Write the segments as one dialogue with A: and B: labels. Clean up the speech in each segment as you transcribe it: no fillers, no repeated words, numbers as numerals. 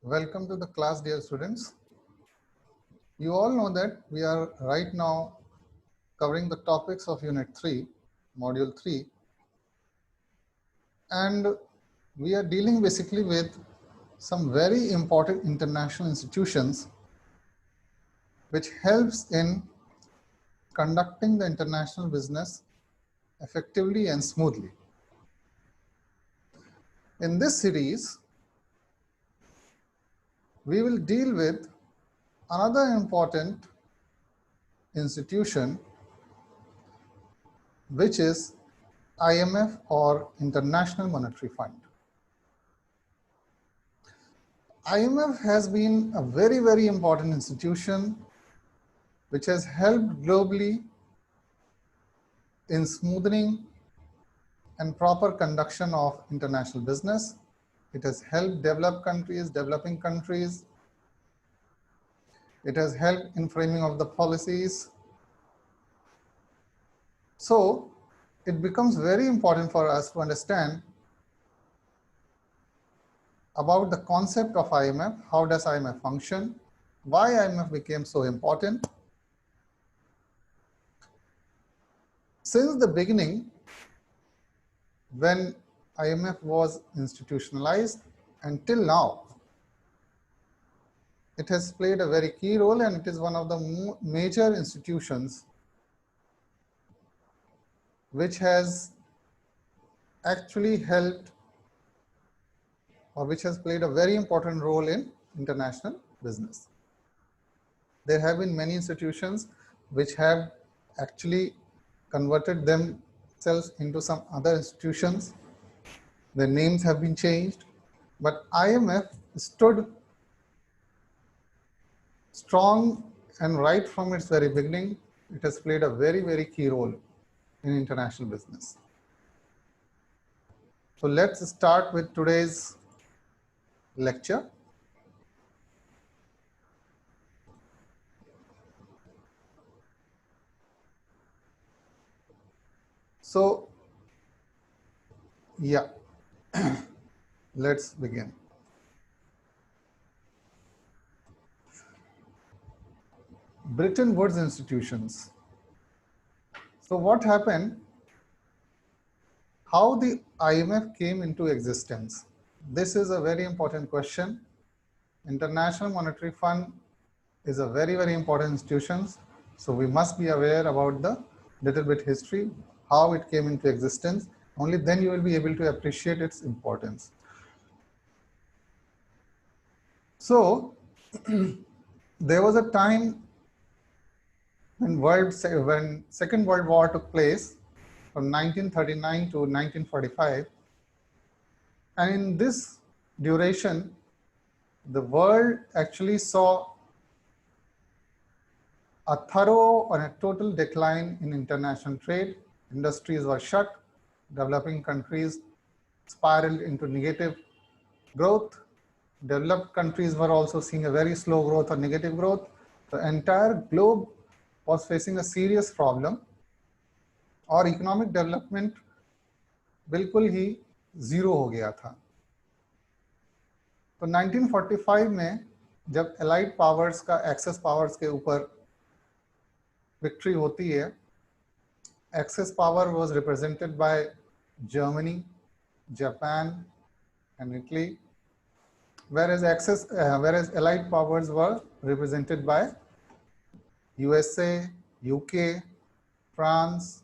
A: Welcome to the class, dear students. You all know that we are right now covering the topics of Unit 3, Module 3, and we are dealing basically with some very important international institutions which helps in conducting the international business effectively and smoothly. In this series, we will deal with another important institution, which is IMF or International Monetary Fund. IMF has been a very, very important institution which has helped globally in smoothing and proper conduction of international business. It has helped developing countries. It has helped in framing of the policies. So it becomes very important for us to understand about the concept of IMF. How does IMF function? Why IMF became so important? Since the beginning, when IMF was institutionalized until now, it has played a very key role, and it is one of the major institutions which has actually helped, or which has played a very important role in international business. There have been many institutions which have actually converted themselves into some other institutions. Their names have been changed, but IMF stood strong, and right from its very beginning, it has played a very, very key role in international business. So let's start with today's lecture. So, yeah, let's begin. Bretton Woods institutions. So what happened? How the IMF came into existence? This is a very important question. International Monetary Fund is a very, very important institution. So we must be aware about the little bit history, how it came into existence. Only then you will be able to appreciate its importance. So there was a time when Second World War took place from 1939 to 1945, and in this duration, the world actually saw a thorough or a total decline in international trade. Industries were shut, developing countries spiraled into negative growth. Developed countries were also seeing a very slow growth or negative growth. The entire globe was facing a serious problem, और economic development बिल्कुल ही zero हो गया था. तो 1945 में जब allied powers का axis powers के ऊपर विक्ट्री होती है, axis power was represented by Germany, Japan and Italy, whereas allied powers were represented by USA, UK, France,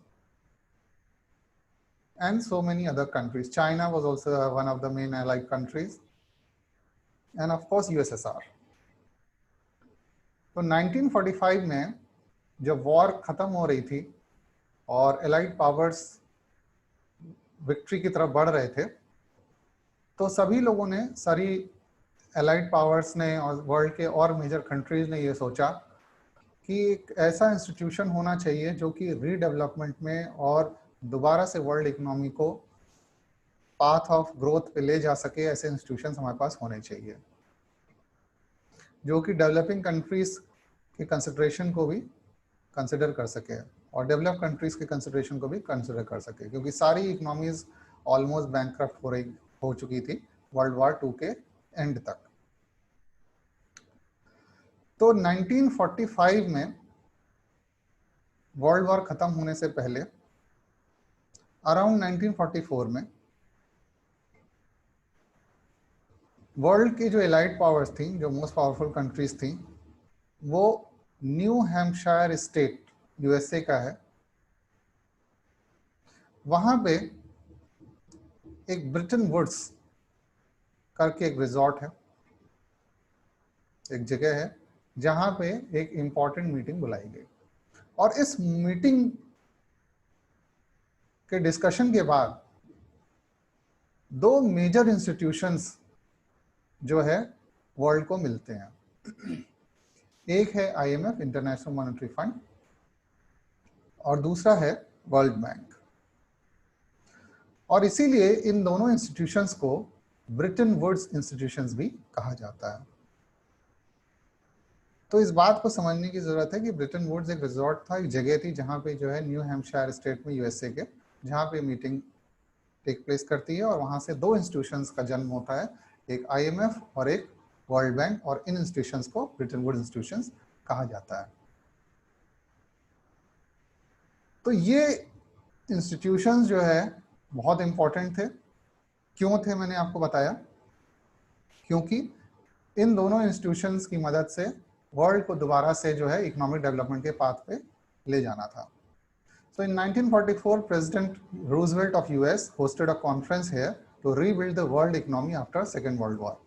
A: and so many other countries. China was also one of the main allied countries, and of course USSR. तो 1945 में जब war खत्म हो रही थी और allied powers victory की तरफ बढ़ रहे थे, तो सभी लोगों ने, सारी एलाइड पावर्स ने और वर्ल्ड के और मेजर कंट्रीज ने ये सोचा कि एक ऐसा इंस्टीट्यूशन होना चाहिए जो कि रीडेवलपमेंट में और दोबारा से वर्ल्ड इकोनॉमी को पाथ ऑफ ग्रोथ पे ले जा सके. ऐसे इंस्टीट्यूशंस हमारे पास होने चाहिए जो कि डेवलपिंग कंट्रीज के कंसिडरेशन को भी कंसिडर कर सके और डेवलप कंट्रीज के कंसिडरेशन को भी कंसिडर कर सके, क्योंकि सारी इकोनॉमीज ऑलमोस्ट बैंकक्रप्ट हो चुकी थी वर्ल्ड वॉर 2 के एंड तक. तो 1945 में वर्ल्ड वॉर खत्म होने से पहले अराउंड 1944 में वर्ल्ड की जो एलाइड पावर्स थी, जो मोस्ट पावरफुल कंट्रीज थी, वो न्यू हैम्पशायर स्टेट यूएसए का है, वहां पे एक ब्रिटन वुड्स करके एक रिजॉर्ट है, एक जगह है जहां पे एक इंपॉर्टेंट मीटिंग बुलाई गई। और इस मीटिंग के डिस्कशन के बाद दो मेजर इंस्टीट्यूशंस जो है वर्ल्ड को मिलते हैं। एक है आईएमएफ, इंटरनेशनल मॉनेटरी फंड, और दूसरा है वर्ल्ड बैंक। और इसीलिए इन दोनों इंस्टीट्यूशंस को ब्रिटन वुड्स इंस्टीट्यूशंस भी कहा जाता है। तो इस बात को समझने की जरूरत है कि ब्रिटन वुड्स एक रिजॉर्ट था, एक जगह थी जहां पे जो है न्यू हैम्पशायर स्टेट में यूएसए के, जहां पे मीटिंग टेक प्लेस करती है और वहां से दो इंस्टीट्यूशंस का जन्म होता है, एक आईएमएफ और एक वर्ल्ड बैंक, और इन इंस्टीट्यूशंस को ब्रिटन वुड्स इंस्टीट्यूशंस कहा जाता है। तो ये इंस्टीट्यूशंस जो है बहुत इंपॉर्टेंट थे। क्यों थे मैंने आपको बताया, क्योंकि इन दोनों इंस्टीट्यूशंस की मदद से वर्ल्ड को दोबारा से जो है इकोनॉमिक डेवलपमेंट के पाथ पे ले जाना था। So in 1944, President Roosevelt of US hosted a conference here to rebuild the world economy after Second World War.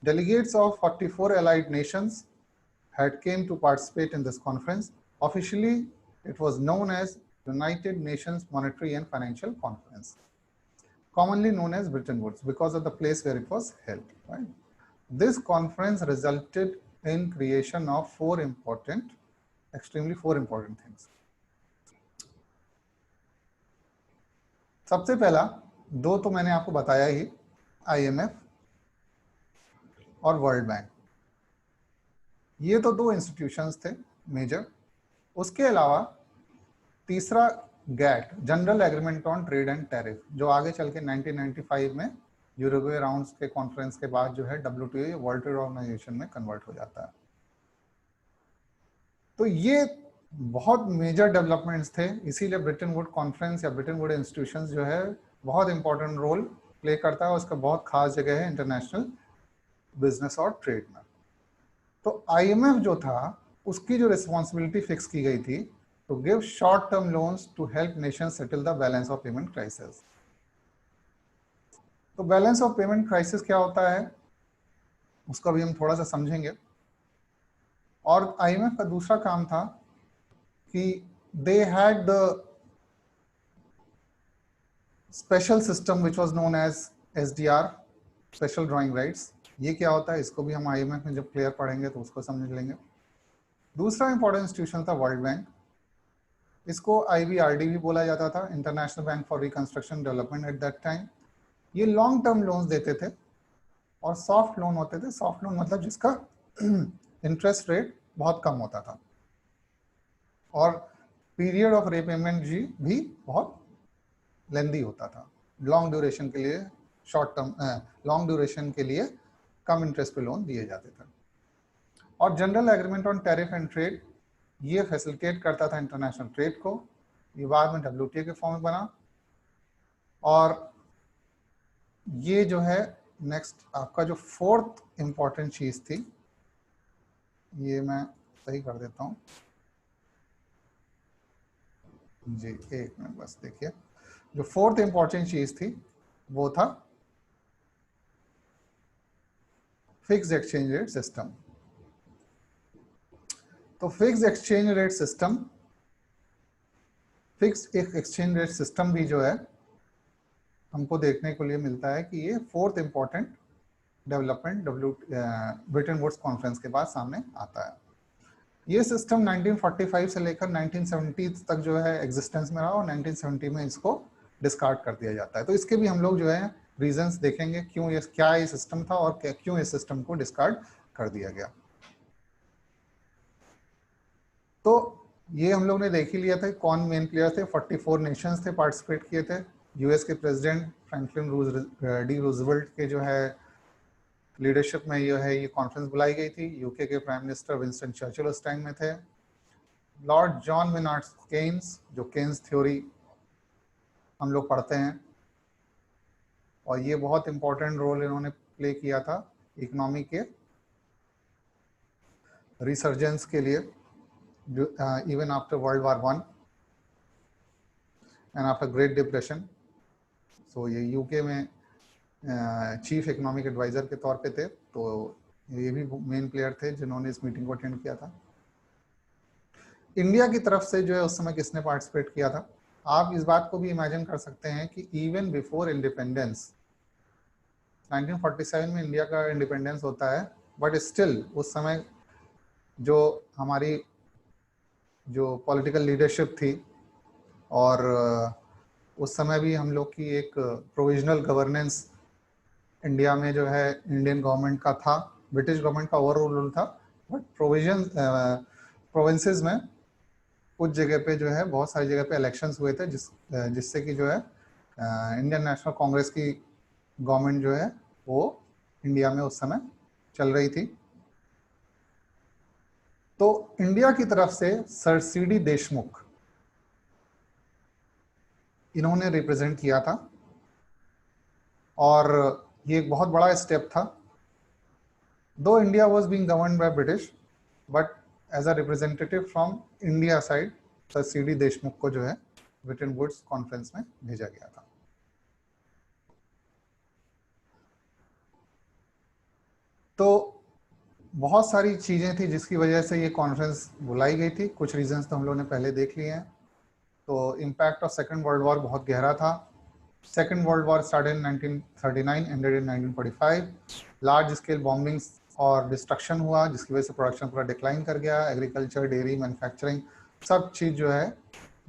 A: Delegates of 44 allied nations had came to participate in this conference. Officially, it was known as United Nations Monetary and Financial Conference, commonly known as Bretton Woods because of the place where it was held. Right? This conference resulted in creation of extremely four important things. सबसे पहला दो तो मैंने आपको बताया ही, IMF और World Bank, ये तो दो इंस्टीट्यूशंस थे मेजर। उसके अलावा तीसरा GATT, General Agreement on Trade and Tariff, जो आगे चल के 1995 में यूरोपीय राउंड्स के कॉन्फ्रेंस के बाद जो है डब्ल्यूटीओ वर्ल्ड ट्रेड ऑर्गेनाइजेशन में कन्वर्ट हो जाता है। तो ये बहुत मेजर डेवलपमेंट्स थे, इसीलिए ब्रिटन वुड कॉन्फ्रेंस या ब्रिटन वुड इंस्टीट्यूशंस जो है बहुत इंपॉर्टेंट रोल प्ले करता है, उसका बहुत खास जगह है इंटरनेशनल बिजनेस और ट्रेड में। तो आईएमएफ जो था उसकी जो रिस्पॉन्सिबिलिटी फिक्स की गई थी to give short term loans to help nation settle the balance of payment crisis. तो बैलेंस ऑफ पेमेंट क्राइसिस क्या होता है उसका भी हम थोड़ा सा समझेंगे। और आईएमएफ का दूसरा काम था कि they had the special system which was known as SDR, special drawing rights। ये क्या होता है इसको भी हम आईएमएफ में जब क्लियर पढ़ेंगे तो उसको समझ लेंगे। दूसरा इंपॉर्टेंट इंस्टीट्यूशन था वर्ल्ड बैंक, इसको आईबीआरडी भी बोला जाता था, international bank for reconstruction development at that time. ये लॉन्ग टर्म लोन्स देते थे और सॉफ्ट लोन होते थे। सॉफ्ट लोन मतलब जिसका इंटरेस्ट रेट बहुत कम होता था और पीरियड ऑफ रिपेमेंट भी बहुत लेंदी होता था। लॉन्ग ड्यूरेशन के लिए लॉन्ग ड्यूरेशन के लिए कम इंटरेस्ट पे लोन दिए जाते थे। और general Agreement on tariff and trade, ये फैसिलिटेट करता था इंटरनेशनल ट्रेड को। ये बाद में डब्ल्यूटीओ के फॉर्म में बना। और ये जो है नेक्स्ट आपका जो फोर्थ इंपॉर्टेंट चीज थी, ये मैं सही कर देता हूँ जी, एक मिनट बस देखिए। जो फोर्थ इंपॉर्टेंट चीज थी वो था फिक्स्ड एक्सचेंज रेट सिस्टम। तो fixed exchange rate system, fixed exchange rate system भी जो है हमको देखने को लिए मिलता है कि ये fourth important development Bretton Woods conference के बाद सामने आता है। ये सिस्टम 1945 से लेकर 1970 तक जो है एग्जिस्टेंस में रहा और 1970 में इसको डिस्कार्ड कर दिया जाता है। तो इसके भी हम लोग जो है रीजंस देखेंगे क्यों ये, क्या ये सिस्टम था और क्यों इस सिस्टम को डिस्कार्ड कर दिया गया। तो ये हम लोग ने देख ही लिया था कौन मेन प्लेयर थे। 44 नेशंस थे पार्टिसिपेट किए थे। यूएस के प्रेसिडेंट फ्रैंकलिन डी रूजवेल्ट के जो है लीडरशिप में ये कॉन्फ्रेंस बुलाई गई थी। यूके के प्राइम मिनिस्टर विंस्टन चर्चिल उस टाइम में थे। लॉर्ड जॉन मेनार्ड केन्स, जो केन्स थ्योरी हम लोग पढ़ते हैं, और ये बहुत इंपॉर्टेंट रोल इन्होंने प्ले किया था इकोनॉमी के रिसर्जेंस के लिए, even after world war 1 and after great depression. So ये यूके में चीफ इकोनॉमिक एडवाइजर के तौर पे थे, तो ये भी मेन प्लेयर थे जिन्होंने इस मीटिंग को अटेंड किया था। इंडिया की तरफ से जो है उस समय किसने पार्टिसिपेट किया था? आप इस बात को भी इमेजिन कर सकते हैं कि इवन बिफोर इंडिपेंडेंस, 1947 में इंडिया का इंडिपेंडेंस होता है, बट स्टिल उस समय जो हमारी जो पॉलिटिकल लीडरशिप थी, और उस समय भी हम लोग की एक प्रोविजनल गवर्नेंस इंडिया में जो है इंडियन गवर्नमेंट का था, ब्रिटिश गवर्नमेंट का ओवरऑल रूल था, बट प्रोविंसेस में कुछ जगह पे जो है, बहुत सारी जगह पे इलेक्शंस हुए थे जिससे कि जो है इंडियन नेशनल कांग्रेस की गवर्नमेंट जो है वो इंडिया में उस समय चल रही थी। तो इंडिया की तरफ से सर सीडी देशमुख इन्होंने रिप्रेजेंट किया था, और ये एक बहुत बड़ा स्टेप था। Though India was being governed by British, but as a representative from India side sir C D Deshmukh को जो है ब्रिटेन वुड्स कॉन्फ्रेंस में भेजा गया था। तो बहुत सारी चीजें थी जिसकी वजह से ये कॉन्फ्रेंस बुलाई गई थी। कुछ रीजंस तो हम लोगों ने पहले देख लिए हैं। तो impact of second world war बहुत गहरा था। Second world war started in 1939, ended in 1945। Large scale bombings और डिस्ट्रक्शन हुआ, जिसकी वजह से प्रोडक्शन पूरा डिक्लाइन कर गया। एग्रीकल्चर, डेयरी, मैन्युफैक्चरिंग, सब चीज़ जो है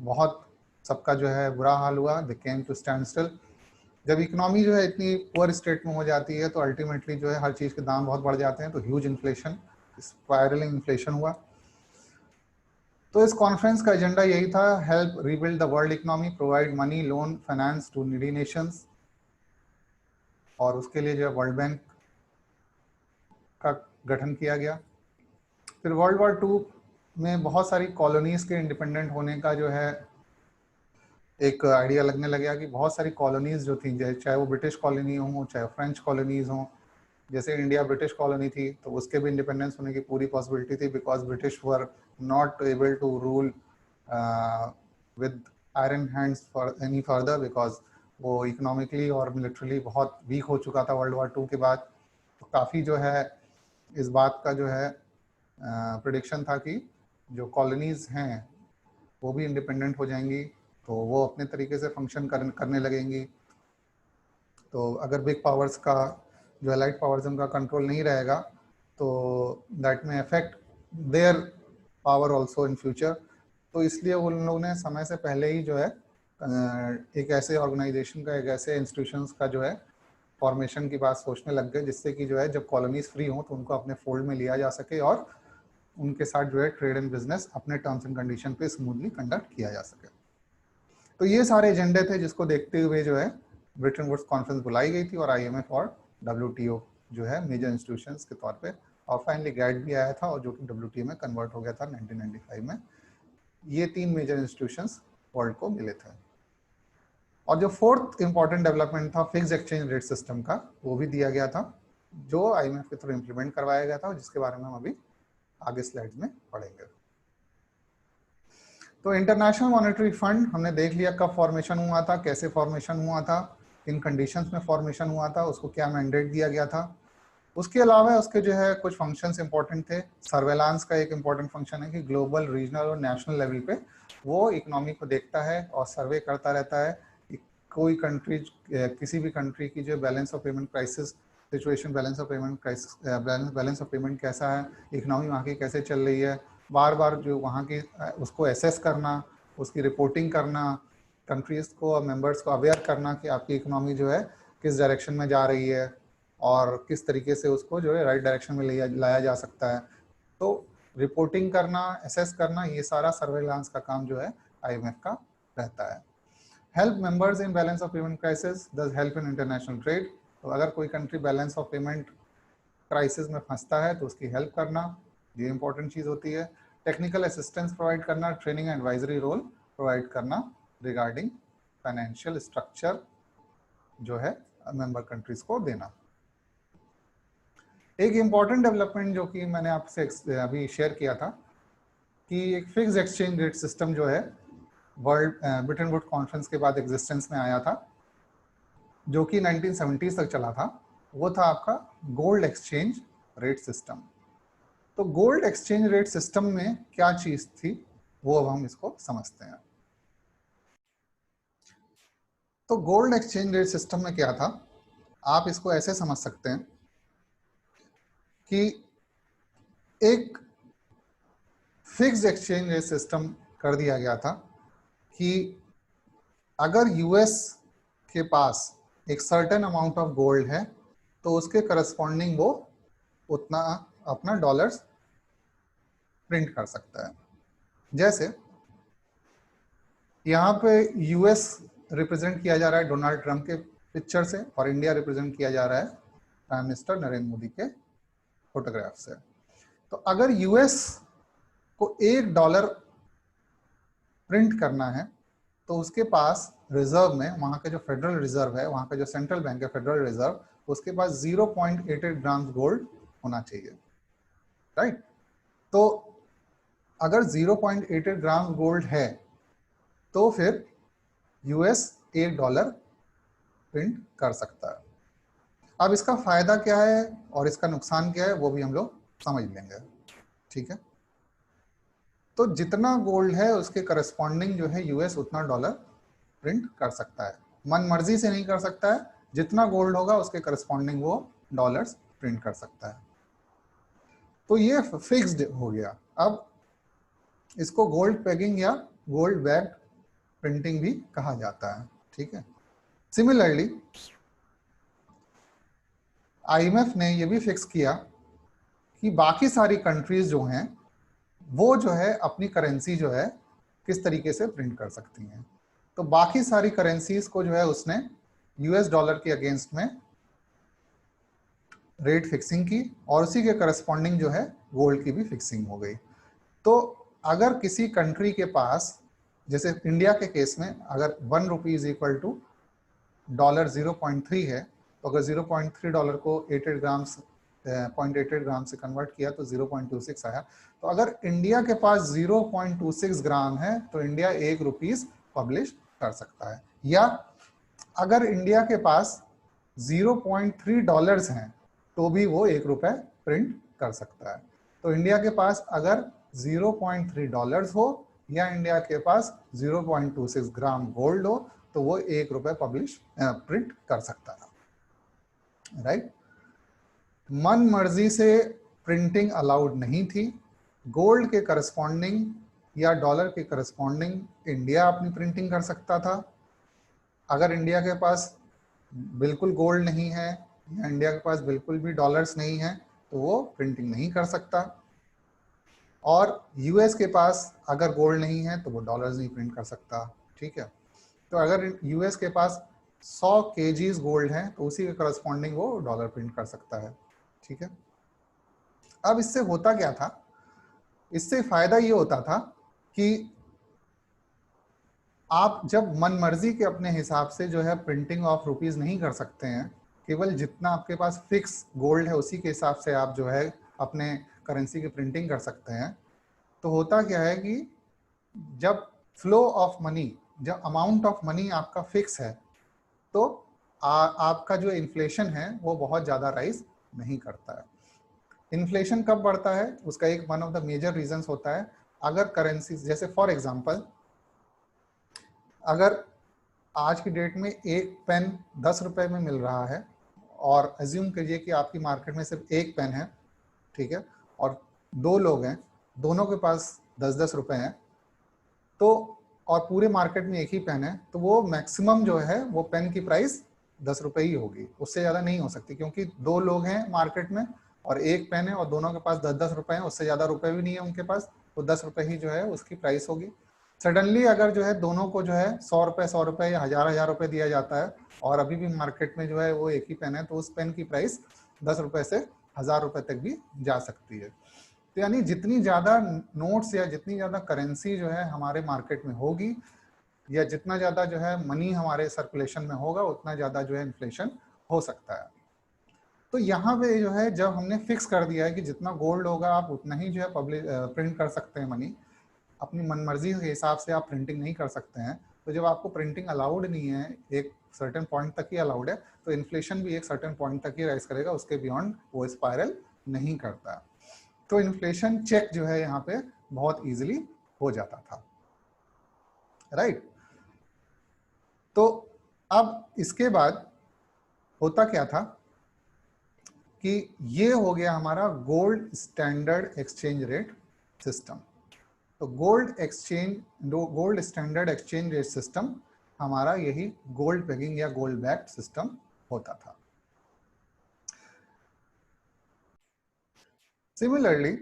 A: बहुत, सबका जो है बुरा हाल हुआ। दे केम टू स्टैंड स्टिल। जब इकोनॉमी जो है इतनी पुअर स्टेट में हो जाती है तो अल्टीमेटली जो है हर चीज़ के दाम बहुत बढ़ जाते हैं, तो ह्यूज इन्फ्लेशन, स्पायरलिंग इन्फ्लेशन हुआ। तो इस कॉन्फ्रेंस का एजेंडा यही था, help rebuild the world economy, provide money, loan, finance to needy nations, और उसके लिए जो है वर्ल्ड बैंक का गठन किया गया। फिर वर्ल्ड वॉर 2 में बहुत सारी कॉलोनीज के इंडिपेंडेंट होने का जो है एक आइडिया लगने लगा कि बहुत सारी कॉलोनीज जो थी, चाहे वो ब्रिटिश कॉलोनी हो, चाहे फ्रेंच कॉलोनीज हो, जैसे इंडिया ब्रिटिश कॉलोनी थी तो उसके भी इंडिपेंडेंस होने की पूरी पॉसिबिलिटी थी, because British were not able to rule with iron hands for any further, because वो इकोनॉमिकली और मिलिट्रली बहुत वीक हो चुका था वर्ल्ड वॉर 2 के बाद। तो काफ़ी जो है इस बात का जो है प्रिडिक्शन था कि जो कॉलोनीज हैं वो भी इंडिपेंडेंट हो जाएंगी, तो वो अपने तरीके से फंक्शन करने लगेंगी। तो अगर बिग पावर्स का जो एलाइड पावर्स उनका कंट्रोल नहीं रहेगा तो दैट में affect their power also in future. तो इसलिए उन लोगों ने समय से पहले ही जो है एक ऐसे ऑर्गेनाइजेशन का, एक ऐसे इंस्टीट्यूशंस का जो है फॉर्मेशन की बात सोचने लग गए, जिससे कि जो है जब कॉलोनीज फ्री हों तो उनको अपने फोल्ड में लिया जा सके और उनके साथ जो है ट्रेड एंड बिजनेस अपने टर्म्स एंड कंडीशन पे स्मूथली कंडक्ट किया जा सके। तो ये सारे एजेंडे थे जिसको देखते हुए जो है ब्रिटेन वुड्स कॉन्फ्रेंस बुलाई गई थी, और IMF और WTO जो है मेजर इंस्टीट्यूशंस के तौर पे, और फाइनली गाइड भी आया था और जो कि WTO में कन्वर्ट हो गया था 1995 में। ये 3 मेजर इंस्टीट्यूशंस वर्ल्ड को मिले थे। और जो फोर्थ इंपॉर्टेंट डेवलपमेंट था फिक्स्ड एक्सचेंज रेट सिस्टम का, वो भी दिया गया था, जो IMF के थ्रू इम्प्लीमेंट करवाया गया था, जिसके बारे में हम अभी आगे स्लाइड्स में पढ़ेंगे। तो इंटरनेशनल मॉनेटरी फंड हमने देख लिया कब फॉर्मेशन हुआ था, कैसे फॉर्मेशन हुआ था, किन कंडीशंस में फॉर्मेशन हुआ था, उसको क्या मैंडेट दिया गया था। उसके अलावा उसके जो है कुछ फंक्शंस इंपॉर्टेंट थे। सर्वेलांस का एक इंपॉर्टेंट फंक्शन है कि ग्लोबल, रीजनल और नेशनल लेवल पे वो इकोनॉमी को देखता है और सर्वे करता रहता है कि कोई कंट्री, किसी भी कंट्री की जो balance of payment crisis situation, balance of payment crisis, balance of payment कैसा है, इकोनॉमी वहाँ की कैसे चल रही है, बार बार जो वहाँ की उसको एसेस करना, उसकी रिपोर्टिंग करना, कंट्रीज को और मेंबर्स को अवेयर करना कि आपकी इकोनॉमी जो है किस डायरेक्शन में जा रही है और किस तरीके से उसको जो है राइट डायरेक्शन में लाया जा सकता है। तो रिपोर्टिंग करना, एसेस करना, ये सारा सर्वेलांस का काम जो है IMF का रहता है। Help members in balance of payment crisis, दस हेल्प इन इंटरनेशनल ट्रेड। तो अगर कोई country balance of payment crisis में फंसता है तो उसकी हेल्प करना, ये इंपॉर्टेंट चीज़ होती है। टेक्निकल असिस्टेंस प्रोवाइड करना, ट्रेनिंग एडवाइजरी रोल प्रोवाइड करना रिगार्डिंग फाइनेंशियल स्ट्रक्चर जो है मेंबर कंट्रीज को देना। एक इम्पॉर्टेंट डेवलपमेंट जो कि मैंने आपसे अभी शेयर किया था कि एक फिक्स एक्सचेंज रेट सिस्टम जो है वर्ल्ड ब्रिटन वुड कॉन्फ्रेंस के बाद एग्जिस्टेंस में आया था, जो कि 1970s तक चला था। वो था आपका गोल्ड एक्सचेंज रेट सिस्टम। तो गोल्ड एक्सचेंज रेट सिस्टम में क्या चीज थी वो अब हम इसको समझते हैं। तो गोल्ड एक्सचेंज रेट सिस्टम में क्या था, आप इसको ऐसे समझ सकते हैं कि एक फिक्स्ड एक्सचेंज रेट सिस्टम कर दिया गया था कि अगर यूएस के पास एक सर्टेन अमाउंट ऑफ गोल्ड है तो उसके करस्पॉन्डिंग वो उतना अपना डॉलर्स प्रिंट कर सकता है। जैसे यहाँ पे यूएस रिप्रेजेंट किया जा रहा है डोनाल्ड ट्रंप के पिक्चर से और इंडिया रिप्रेजेंट किया जा रहा है प्राइम मिनिस्टर नरेंद्र मोदी के फोटोग्राफ से। तो अगर यूएस को $1 प्रिंट करना है तो उसके पास रिजर्व में, वहां का जो फेडरल रिजर्व है, वहां का जो सेंट्रल बैंक है फेडरल रिजर्व, उसके पास 0.88 ग्राम गोल्ड होना चाहिए, राइट। तो अगर 0.88 ग्राम गोल्ड है तो फिर यूएस $1 प्रिंट कर सकता है। अब इसका फायदा क्या है और इसका नुकसान क्या है वो भी हम लोग समझ लेंगे, ठीक है। तो जितना गोल्ड है उसके करस्पॉन्डिंग जो है यूएस उतना डॉलर प्रिंट कर सकता है, मन मर्जी से नहीं कर सकता है, जितना गोल्ड होगा उसके करस्पॉन्डिंग वो डॉलर्स प्रिंट कर सकता है। तो ये फिक्स्ड हो गया। अब इसको गोल्ड पेगिंग या गोल्ड बैग प्रिंटिंग भी कहा जाता है, ठीक है। सिमिलरली आईएमएफ ने ये भी फिक्स किया कि बाकी सारी कंट्रीज जो हैं वो जो है अपनी करेंसी जो है किस तरीके से प्रिंट कर सकती हैं। तो बाकी सारी करेंसीज को जो है उसने यूएस डॉलर के अगेंस्ट में रेट फिक्सिंग की और उसी के करस्पॉन्डिंग जो है गोल्ड की भी फिक्सिंग हो गई। तो अगर किसी कंट्री के पास, जैसे इंडिया के केस में अगर 1 rupee is equal to dollar 0.3 है, तो अगर 0.3 डॉलर को 88 ग्राम्स 0.88 ग्राम से कन्वर्ट किया तो 0.26 आया। तो अगर इंडिया के पास 0.26 ग्राम है तो इंडिया 1 रुपीज पब्लिश कर सकता है। या अगर इंडिया के पास 0.3 डॉलर्स हैं तो भी वो 1 रुपए प्रिंट कर सकता है। तो इंडिया के पास अगर 0.3 डॉलर्स हो या इंडिया के पास 0.26 ग्राम गोल्ड हो तो वो 1 रुपए पब्लिश प्रिंट कर सकता है, राइट। मन मर्जी से प्रिंटिंग अलाउड नहीं थी। गोल्ड के करस्पॉन्डिंग या डॉलर के करस्पॉन्डिंग इंडिया अपनी प्रिंटिंग कर सकता था। अगर इंडिया के पास बिल्कुल गोल्ड नहीं है या इंडिया के पास बिल्कुल भी डॉलर्स नहीं है तो वो प्रिंटिंग नहीं कर सकता। और यूएस के पास अगर गोल्ड नहीं है तो वो डॉलर्स नहीं प्रिंट कर सकता, ठीक है। तो अगर यूएस के पास 100 केजीज गोल्ड है तो उसी के करस्पॉन्डिंग वो डॉलर प्रिंट कर सकता है, ठीक है। अब इससे होता क्या था, इससे फायदा ये होता था कि आप जब मन मर्जी के अपने हिसाब से जो है प्रिंटिंग ऑफ रुपीज नहीं कर सकते हैं, केवल जितना आपके पास फिक्स गोल्ड है उसी के हिसाब से आप जो है अपने करेंसी की प्रिंटिंग कर सकते हैं। तो होता क्या है कि जब फ्लो ऑफ मनी, जब अमाउंट ऑफ मनी आपका फिक्स है तो आपका जो इन्फ्लेशन है वो बहुत ज़्यादा राइज नहीं करता है। इन्फ्लेशन कब बढ़ता है उसका एक one of the major reasons होता है, अगर करेंसी, जैसे फॉर एग्जांपल अगर आज की डेट में एक पेन 10 रुपए में मिल रहा है और एज्यूम कीजिए कि आपकी मार्केट में सिर्फ एक पेन है, ठीक है, और 2 लोग हैं, दोनों के पास 10-10 रुपए हैं, तो और पूरे मार्केट में एक ही पेन है, तो वो मैक्सिमम जो है वो पेन की प्राइस 10 रुपए ही होगी, उससे ज़्यादा नहीं हो सकती, क्योंकि 2 लोग हैं मार्केट में और एक पेन है और दोनों के पास 10-10 रुपए हैं, उससे ज़्यादा रुपए भी नहीं है उनके पास, तो 10 रुपए ही जो है उसकी प्राइस होगी। सडनली अगर जो है दोनों को जो है 100 रुपए या 1000 रुपए दिया जाता है और अभी भी मार्केट में जो है वो एक ही पेन है, तो उस पेन की प्राइस 10 रुपए से ₹1000 तक भी जा सकती है। तो यानी जितनी ज़्यादा नोट्स या जितनी ज़्यादा करेंसी जो है हमारे मार्केट में होगी, या जितना ज़्यादा जो है मनी हमारे सर्कुलेशन में होगा, उतना ज़्यादा जो है इन्फ्लेशन हो सकता है। तो यहाँ पे जो है जब हमने फिक्स कर दिया है कि जितना गोल्ड होगा आप उतना ही जो है प्रिंट कर सकते हैं मनी, अपनी मनमर्जी के हिसाब से आप प्रिंटिंग नहीं कर सकते हैं। तो जब आपको प्रिंटिंग अलाउड नहीं है, एक सर्टेन पॉइंट तक ही अलाउड है, तो इन्फ्लेशन भी एक सर्टेन पॉइंट तक ही राइज करेगा, उसके बियॉन्ड वो स्पाइरल नहीं करता। तो इन्फ्लेशन चेक जो है यहाँ पे बहुत इजीली हो जाता था, राइट। तो अब इसके बाद होता क्या था कि ये हो गया हमारा gold standard exchange rate system. तो gold standard exchange rate system हमारा यही गोल्ड पेगिंग या गोल्ड बैक्ड सिस्टम होता था। सिमिलरली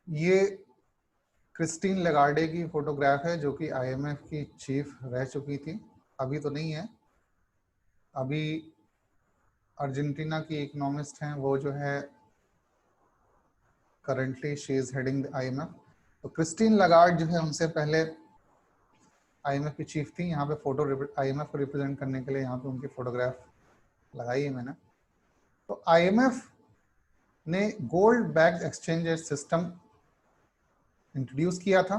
A: ये क्रिस्टीन लगार्डे की फोटोग्राफ है, जो कि आईएमएफ की चीफ रह चुकी थी, अभी तो नहीं है। अभी अर्जेंटीना की इकोनॉमिस्ट हैं, वो जो है currently she is heading the IMF. तो क्रिस्टीन लगार्ड जो है उनसे पहले आईएमएफ की चीफ थी। यहाँ पे फोटो आईएमएफ को रिप्रेजेंट करने के लिए यहाँ पे उनकी फोटोग्राफ लगाई है मैंने। तो आईएमएफ ने gold backed exchange rate system introduce किया था।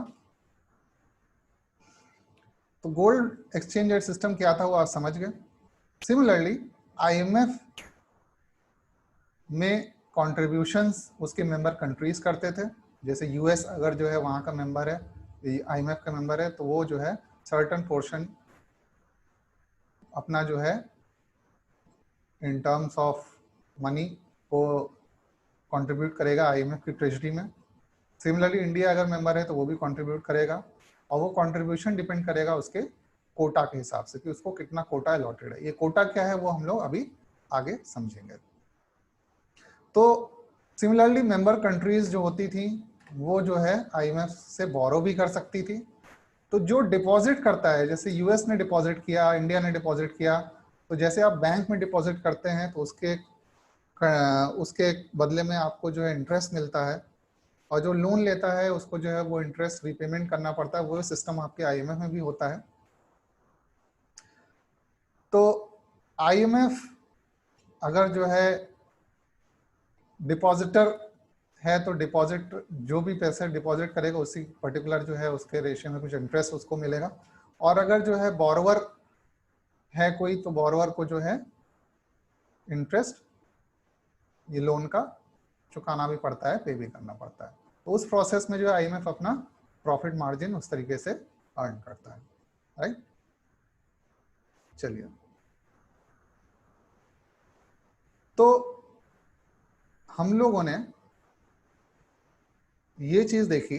A: तो गोल्ड एक्सचेंज रेट सिस्टम क्या था वो आप समझ गए। सिमिलरली आईएमएफ में कॉन्ट्रीब्यूशंस उसके मेंबर कंट्रीज करते थे। जैसे यूएस अगर जो है वहाँ का मेंबर है, आईएमएफ का मेंबर है, तो वो जो है सर्टेन पोर्शन अपना जो है इन टर्म्स ऑफ मनी को कंट्रीब्यूट करेगा आईएमएफ की ट्रेजरी में। सिमिलरली इंडिया अगर मेंबर है तो वो भी कंट्रीब्यूट करेगा, और वो कंट्रीब्यूशन डिपेंड करेगा उसके कोटा के हिसाब से कि उसको कितना कोटा अलॉटेड है। ये कोटा क्या है वो हम लोग अभी आगे समझेंगे। तो सिमिलरली मेंबर कंट्रीज जो होती थी वो जो है आईएमएफ से बोरो भी कर सकती थी। तो जो डिपॉजिट करता है, जैसे यूएस ने डिपॉजिट किया, इंडिया ने डिपॉजिट किया, तो जैसे आप बैंक में डिपॉजिट करते हैं तो उसके बदले में आपको जो है इंटरेस्ट मिलता है, और जो लोन लेता है उसको जो है वो इंटरेस्ट रीपेमेंट करना पड़ता है। वो सिस्टम आपके आईएमएफ में भी होता है। तो आईएमएफ अगर जो है डिपॉजिटर है तो डिपॉजिट जो भी पैसे डिपॉजिट करेगा उसी पर्टिकुलर जो है उसके रेशियो में कुछ इंटरेस्ट उसको मिलेगा। और अगर जो है बोरोवर है कोई, तो बोरोवर को जो है इंटरेस्ट ये लोन का चुकाना भी पड़ता है, पे भी करना पड़ता है। तो उस प्रोसेस में जो है आईएमएफ अपना प्रॉफिट मार्जिन उस तरीके से अर्न करता है, राइट। चलिए, तो हम लोगों ने ये चीज देखी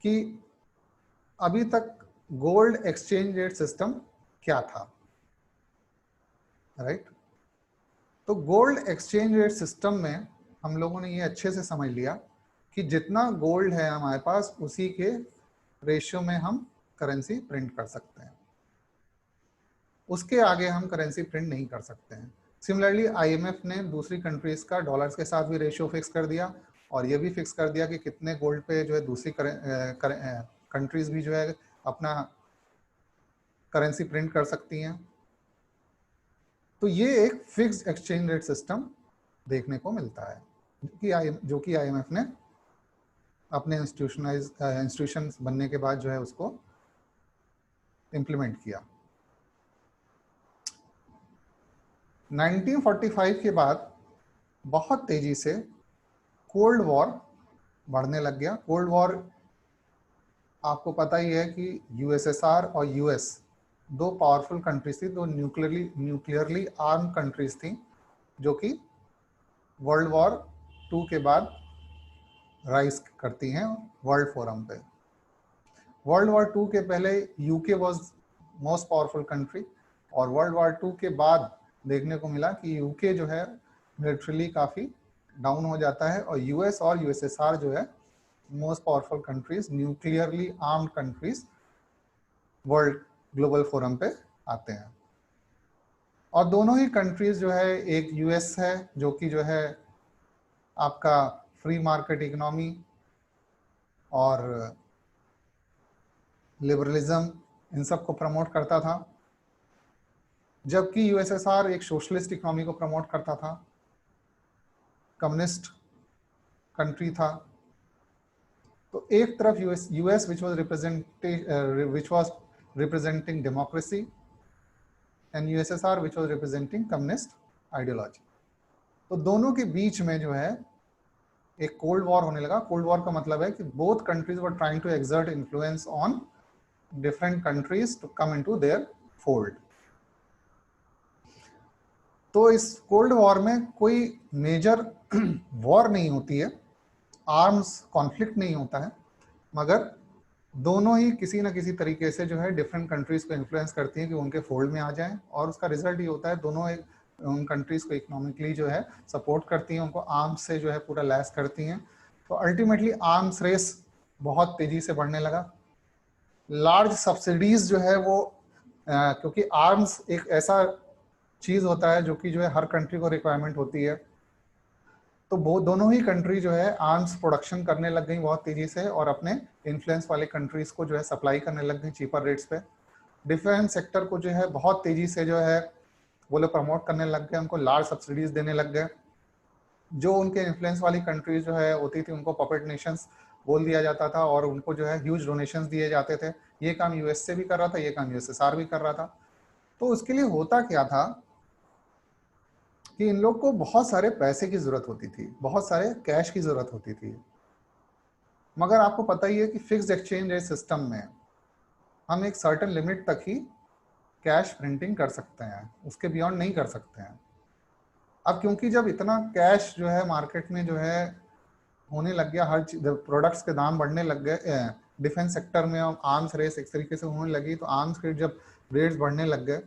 A: कि अभी तक गोल्ड एक्सचेंज रेट सिस्टम क्या था, राइट। तो गोल्ड एक्सचेंज रेट सिस्टम में हम लोगों ने ये अच्छे से समझ लिया कि जितना गोल्ड है हमारे पास उसी के रेशियो में हम करेंसी प्रिंट कर सकते हैं, उसके आगे हम करेंसी प्रिंट नहीं कर सकते हैं। सिमिलरली आईएमएफ ने दूसरी कंट्रीज का डॉलर्स के साथ भी रेशियो फिक्स कर दिया, और ये भी फिक्स कर दिया कि कितने गोल्ड पे जो है दूसरी कंट्रीज भी जो है अपना करेंसी प्रिंट कर सकती हैं। तो ये एक फिक्स्ड एक्सचेंज रेट सिस्टम देखने को मिलता है, जो कि आईएमएफ ने अपने इंस्टीट्यूशन बनने के बाद जो है उसको इम्प्लीमेंट किया। 1945 के बाद बहुत तेजी से कोल्ड वॉर बढ़ने लग गया। कोल्ड वॉर आपको पता ही है कि यूएसएसआर और यूएस दो पावरफुल कंट्रीज थी, दो न्यूक्लियरली आर्म कंट्रीज थी, जो कि वर्ल्ड वॉर 2 के बाद राइज करती हैं वर्ल्ड फोरम पे। वर्ल्ड वॉर 2 के पहले UK was most powerful country, और वर्ल्ड वॉर 2 के बाद देखने को मिला कि यूके जो है मिलिट्रीली काफ़ी डाउन हो जाता है, और यूएस और यूएसएसआर जो है most powerful countries, nuclearly armed countries world global forum पे आते हैं। और दोनों ही कंट्रीज जो है, एक यूएस है जो कि जो है आपका फ्री मार्केट इकोनॉमी और लिबरलिज्म इन सब को प्रमोट करता था, जबकि यूएसएसआर एक सोशलिस्ट इकोनॉमी को प्रमोट करता था, कम्युनिस्ट कंट्री था। तो एक तरफ US which was representing democracy and USSR which was representing communist ideology. तो दोनों के बीच में जो है एक कोल्ड वॉर होने लगा। कोल्ड वॉर का मतलब है कि both countries were trying to exert influence on different countries to come into their fold. तो इस कोल्ड वॉर में कोई मेजर वॉर नहीं होती है, आर्म्स कॉन्फ्लिक्ट नहीं होता है, मगर दोनों ही किसी ना किसी तरीके से जो है डिफरेंट कंट्रीज को इन्फ्लुएंस करती हैं कि उनके फोल्ड में आ जाएं, और उसका रिजल्ट ये होता है दोनों उन कंट्रीज को इकोनॉमिकली जो है सपोर्ट करती हैं, उनको आर्म्स से जो है पूरा लैस करती हैं। तो अल्टीमेटली आर्म्स रेस बहुत तेजी से बढ़ने लगा। लार्ज सब्सिडीज जो है वो क्योंकि आर्म्स एक ऐसा चीज होता है जो कि जो है हर कंट्री को रिक्वायरमेंट होती है, तो वो दोनों ही कंट्री जो है आर्म्स प्रोडक्शन करने लग गई बहुत तेजी से, और अपने इन्फ्लुएंस वाले कंट्रीज को जो है सप्लाई करने लग गई चीपर रेट्स पे। डिफेंस सेक्टर को जो है बहुत तेजी से जो है वो लोग प्रमोट करने लग गए, उनको लार्ज सब्सिडीज देने लग गए। जो उनके इन्फ्लुएंस वाली कंट्रीज जो है होती थी उनको पपेट नेशंस बोल दिया जाता था, और उनको जो है ह्यूज डोनेशंस दिए जाते थे। ये काम यूएस से भी कर रहा था, ये काम यूएसएसआर भी कर रहा था। तो उसके लिए होता क्या था कि इन लोग को बहुत सारे पैसे की जरूरत होती थी, बहुत सारे कैश की जरूरत होती थी। मगर आपको पता ही है कि फिक्स्ड एक्सचेंज रेट सिस्टम में हम एक सर्टेन लिमिट तक ही कैश प्रिंटिंग कर सकते हैं, उसके बियॉन्ड नहीं कर सकते हैं। अब क्योंकि जब इतना कैश जो है मार्केट में जो है होने लग गया, हर प्रोडक्ट्स के दाम बढ़ने लग गए, डिफेंस सेक्टर में आर्म्स रेस एक तरीके से होने लगी, तो आर्म्स के जब रेट्स बढ़ने लग गए,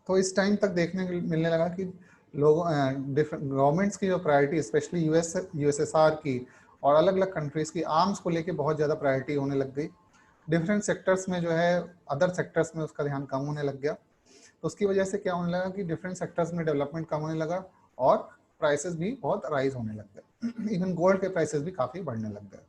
A: तो इस टाइम तक देखने को मिलने लगा कि लोगों गवर्नमेंट्स की जो प्रायोरिटी, स्पेशली यूएसएसआर की और अलग अलग कंट्रीज की आर्म्स को लेके बहुत ज़्यादा प्रायोरिटी होने लग गई। डिफरेंट सेक्टर्स में जो है अदर सेक्टर्स में उसका ध्यान कम होने लग गया। तो उसकी वजह से क्या होने लगा कि डिफरेंट सेक्टर्स में डेवलपमेंट कम होने लगा और प्राइसेस भी बहुत राइज होने लग गए। इवन गोल्ड के प्राइसेस भी काफ़ी बढ़ने लग गए।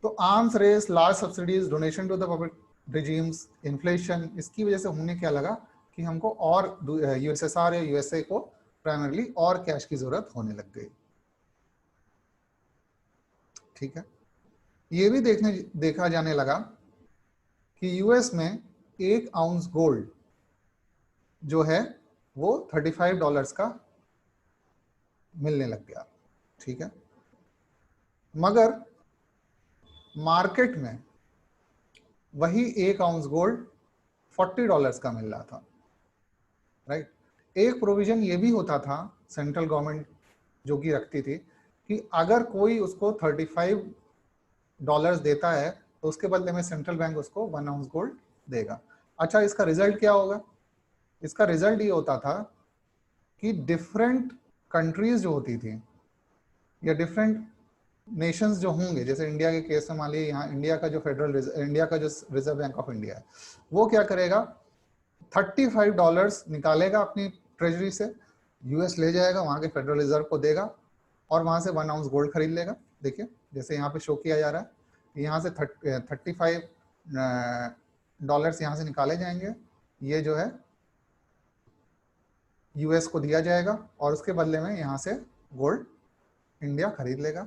A: तो arms race, large subsidies, donation to the public regimes, inflation, इसकी वजह से होने क्या लगा कि हमको और यूएसएसआर या यूएसए को प्राइमरली और कैश की जरूरत होने लग गई। ठीक है, ये भी देखा जाने लगा कि यूएस में $1 गोल्ड जो है वो $35 का मिलने लग गया। ठीक है, मगर मार्केट में वही $1 गोल्ड $40 का मिल रहा था। राइट, एक प्रोविजन ये भी होता था सेंट्रल गवर्नमेंट जो कि रखती थी कि अगर कोई उसको $35 देता है तो उसके बदले में सेंट्रल बैंक उसको $1 गोल्ड देगा। अच्छा, इसका रिजल्ट क्या होगा? इसका रिजल्ट ये होता था कि डिफरेंट कंट्रीज जो होती थी या डिफरेंट नेशंस जो होंगे, जैसे इंडिया के केस में मान लीजिए यहाँ इंडिया का जो रिजर्व बैंक ऑफ इंडिया है वो क्या करेगा, $35 निकालेगा अपनी ट्रेजरी से, यूएस ले जाएगा, वहां के फेडरल रिजर्व को देगा और वहां से $1 गोल्ड खरीद लेगा। देखिए जैसे यहाँ पे शो किया जा रहा है, यहाँ से $35 यहाँ से निकाले जाएंगे, ये जो है यूएस को दिया जाएगा और उसके बदले में यहाँ से गोल्ड इंडिया खरीद लेगा,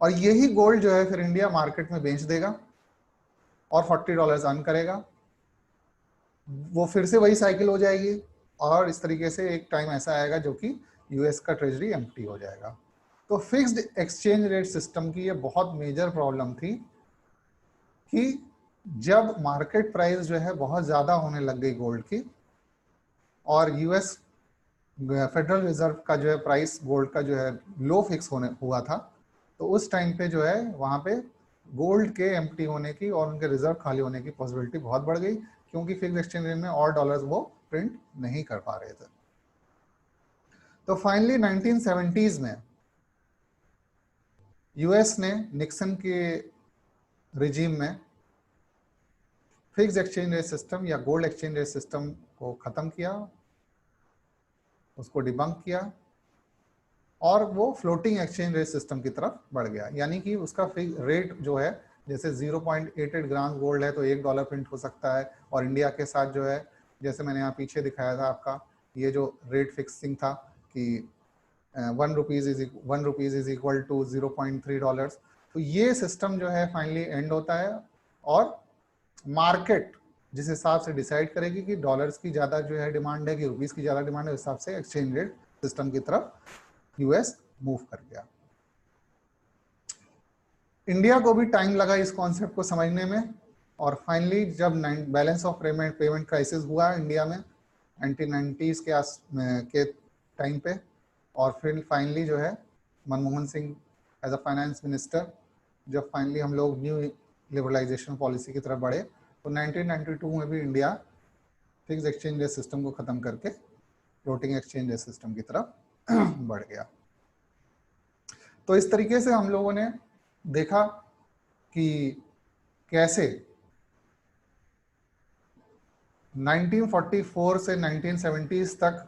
A: और यही गोल्ड जो है फिर इंडिया मार्केट में बेच देगा और $40 अर्न करेगा। वो फिर से वही साइकिल हो जाएगी और इस तरीके से एक टाइम ऐसा आएगा जो कि यूएस का ट्रेजरी एम्प्टी हो जाएगा। तो फिक्स्ड एक्सचेंज रेट सिस्टम की ये बहुत मेजर प्रॉब्लम थी कि जब मार्केट प्राइस जो है बहुत ज़्यादा होने लग गई गोल्ड की और यूएस फेडरल रिजर्व का जो है प्राइस गोल्ड का जो है लो फिक्स होने हुआ था, तो उस टाइम पे जो है वहाँ पे गोल्ड के एम्प्टी होने की और उनके रिजर्व खाली होने की पॉसिबिलिटी बहुत बढ़ गई, क्योंकि फिक्स एक्सचेंज रेट में और डॉलर्स वो प्रिंट नहीं कर पा रहे थे। तो फाइनली 1970s में यूएस ने निक्सन के रिजीम में फिक्स एक्सचेंज रेट सिस्टम या गोल्ड एक्सचेंज रेट सिस्टम को खत्म किया, उसको डिबंक किया और वो फ्लोटिंग एक्सचेंज रेट सिस्टम की तरफ बढ़ गया। यानी कि उसका रेट जो है, जैसे 0.88 ग्राम गोल्ड है तो $1 प्रिंट हो सकता है, और इंडिया के साथ जो है, जैसे मैंने यहाँ पीछे दिखाया था आपका, ये जो रेट फिक्सिंग था कि ₹1 इज इक्वल टू $0.3, तो ये सिस्टम जो है फाइनली एंड होता है, और मार्केट जिस हिसाब से डिसाइड करेगी कि डॉलर्स की ज़्यादा जो है डिमांड है कि रुपीस की ज़्यादा डिमांड है, उस हिसाब से एक्सचेंज रेट सिस्टम की तरफ यूएस मूव कर गया। इंडिया को भी टाइम लगा इस कॉन्सेप्ट को समझने में, और फाइनली जब बैलेंस ऑफ पेमेंट क्राइसिस हुआ इंडिया में 1990s के टाइम पे, और फिर फाइनली जो है Manmohan Singh as a finance minister, जब फाइनली हम लोग न्यू लिबरलाइजेशन पॉलिसी की तरफ बढ़े, तो 1992 में भी India fix exchange rate system को ख़त्म करके फ्लोटिंग एक्सचेंज रेट सिस्टम की तरफ बढ़ गया। तो इस तरीके से हम लोगों ने देखा कि कैसे 1944 से 1970s तक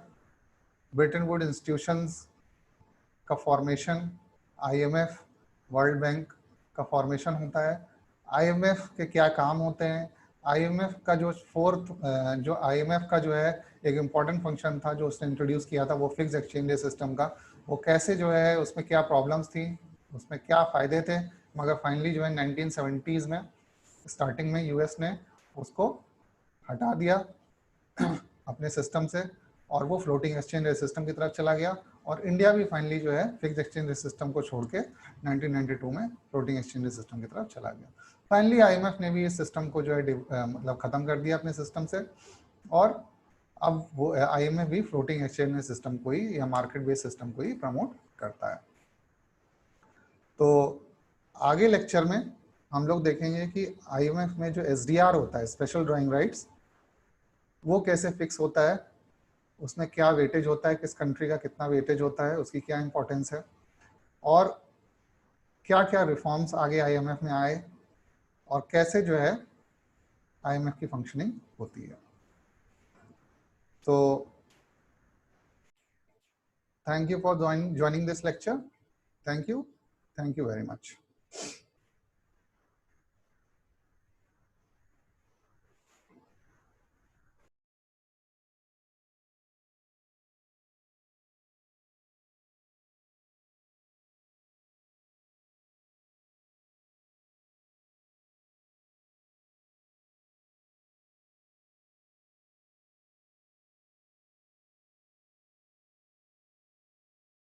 A: ब्रेटन वुड इंस्टीट्यूशंस का फॉर्मेशन, आईएमएफ, वर्ल्ड बैंक का फॉर्मेशन होता है। आईएमएफ के क्या काम होते हैं, आईएमएफ का जो आईएमएफ का जो है एक इम्पॉर्टेंट फंक्शन था जो उसने इंट्रोड्यूस किया था, वो फिक्स एक्सचेंज रेट सिस्टम का, वो कैसे जो है उसमें क्या प्रॉब्लम्स थी, उसमें क्या फ़ायदे थे, मगर फाइनली जो है 1970s में स्टार्टिंग में यूएस ने उसको हटा दिया अपने सिस्टम से, और वो फ्लोटिंग एक्सचेंज रेट सिस्टम की तरफ चला गया, और इंडिया भी फाइनली जो है फिक्स एक्सचेंज रेट सिस्टम को छोड़ के 1992 में फ्लोटिंग एक्सचेंज रेट सिस्टम की तरफ चला गया। फाइनली आईएमएफ ने भी इस सिस्टम को जो है मतलब ख़त्म कर दिया अपने सिस्टम से, और अब वो आईएमएफ भी फ्लोटिंग एक्सचेंज रेट सिस्टम को ही या मार्केट बेस्ड सिस्टम को ही प्रमोट करता है। तो आगे लेक्चर में हम लोग देखेंगे कि आईएमएफ में जो एसडीआर होता है, स्पेशल ड्राइंग राइट्स, वो कैसे फिक्स होता है, उसमें क्या वेटेज होता है, किस कंट्री का कितना वेटेज होता है, उसकी क्या इंपॉर्टेंस है, और क्या क्या रिफॉर्म्स आगे आईएमएफ में आए, और कैसे जो है आईएमएफ की फंक्शनिंग होती है। तो thank you for joining this lecture. Thank you very much.